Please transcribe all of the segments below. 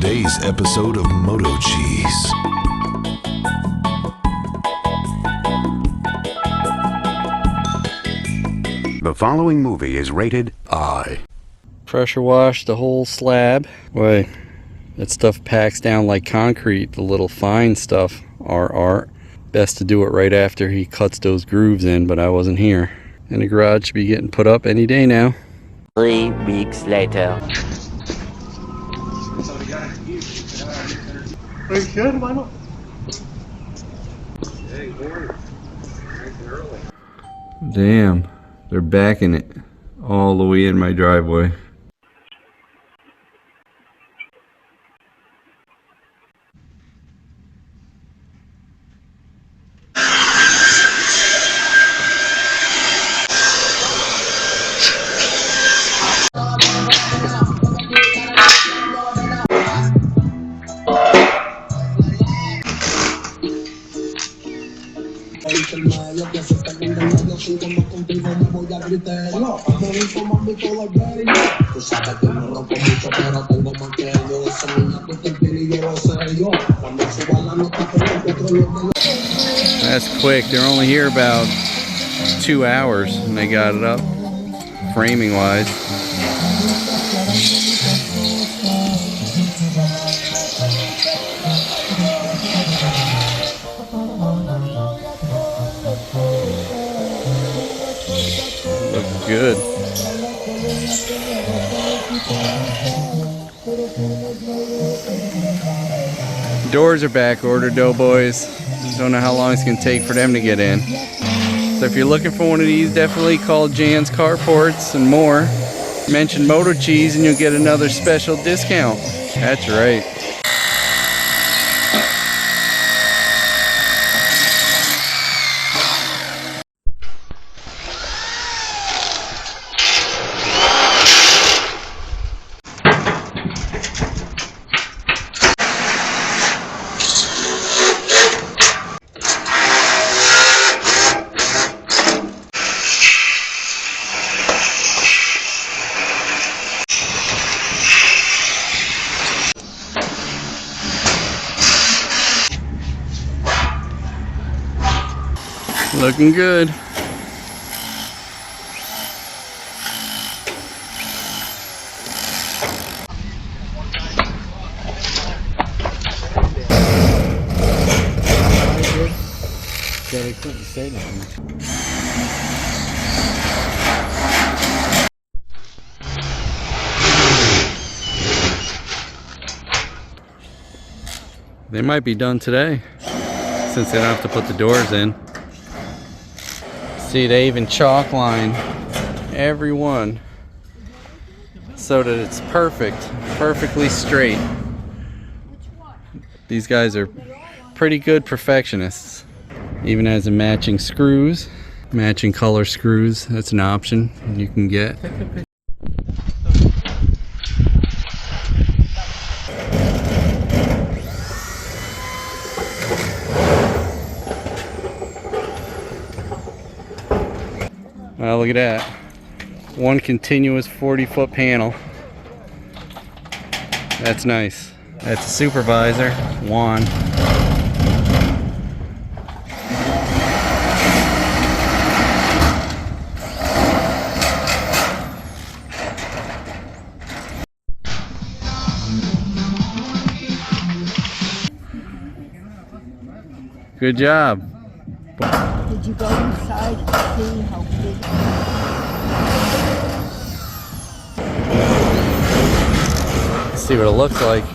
today's episode of MotoCheez. The following movie is rated I. Pressure wash the whole slab. Boy, that stuff packs down like concrete, the little fine stuff. RR. Best to do it right after he cuts those grooves in, but I wasn't here. And the garage should be getting put up any day now. 3 weeks later. Are you good? Why not? Damn, they're backing it all the way in my driveway. That's quick. They're only here about 2 hours and they got it up framing wise. Looks good. Doors are back ordered though, boys. Don't know how long it's gonna take for them to get in. So if you're looking for one of these, definitely call Jan's Carports and more. Mention MotoCheez and you'll get another special discount. That's right. Looking good. They couldn't say nothing. They might be done today since they don't have to put the doors in. See, they even chalk line every one so that it's perfectly straight. These guys are pretty good perfectionists. Even has a matching screws, matching color screws. That's an option you can get. Well, look at that. One continuous 40-foot panel. That's nice. That's a supervisor, Juan. Good job. Did you go inside to see how big? Let's see what it looks like.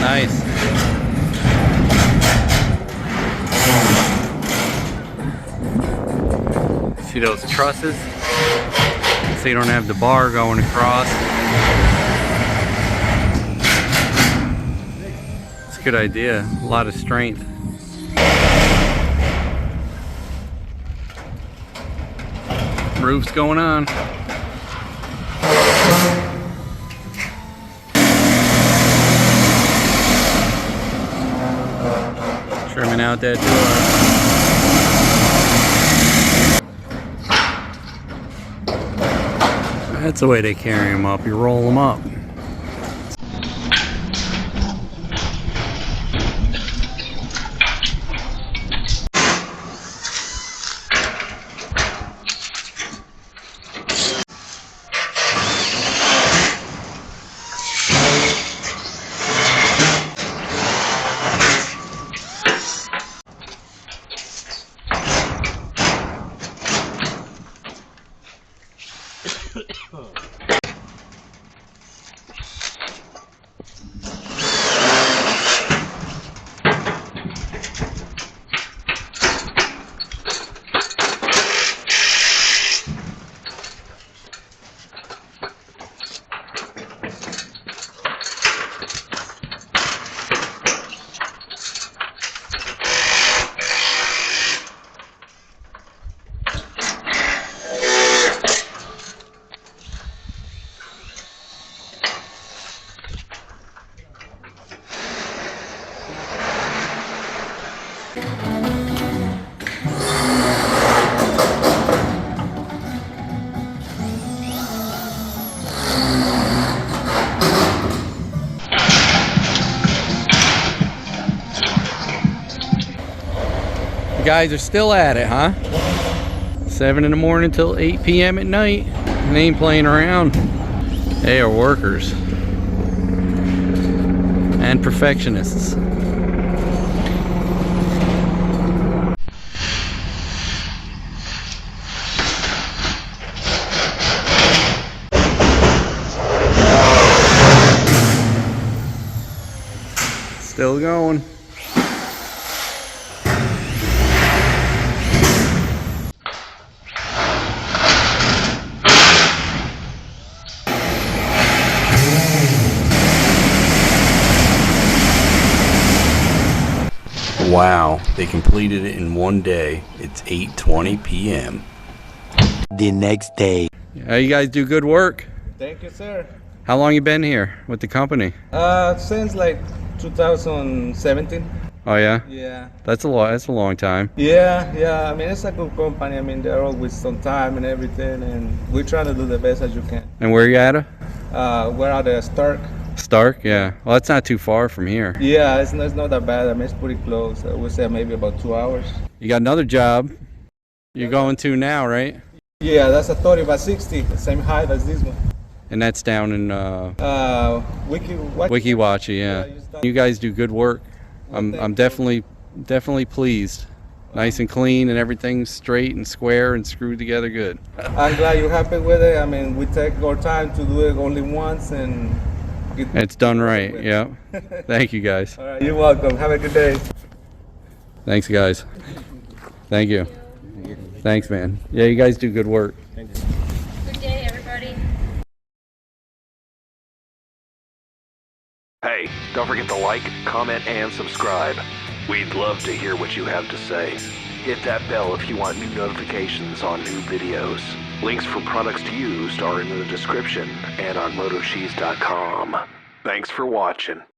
Nice. See those trusses? So you don't have the bar going across. It's a good idea. A lot of strength. Roof's going on. Trimming out that door. That's the way they carry them up. You roll them up. You guys are still at it, huh? 7 in the morning till 8 p.m. at night. And they ain't playing around. They are workers. And perfectionists. Still going. Wow, they completed it in one day. It's 8:20 p.m. The next day. You guys do good work. Thank you, sir. How long you been here with the company? Since like 2017. Oh yeah? Yeah. That's a lot. That's a long time. Yeah. I mean, it's a good company. I mean, they're always on time and everything, and we're trying to do the best as you can. And where you at? We're out at Stark. Stark? Yeah. Well, that's not too far from here. Yeah, it's not that bad. I mean, it's pretty close. I would say maybe about 2 hours. You got another job you're going to now, right? Yeah, that's a 30x60, the same height as this one. And that's down in Wikiwachi, yeah. You guys do good work. I'm definitely pleased. Nice and clean and everything's straight and square and screwed together good. I'm glad you're happy with it. I mean, we take our time to do it only once and it's done right, yeah. Thank you guys. All right, you're welcome. Have a good day. Thanks guys. Thank you. Thanks man. Yeah, you guys do good work. Good day, everybody. Hey, don't forget to like, comment, and subscribe. We'd love to hear what you have to say. Hit that bell if you want new notifications on new videos. Links for products used are in the description and on MotoCheez.com. Thanks for watching.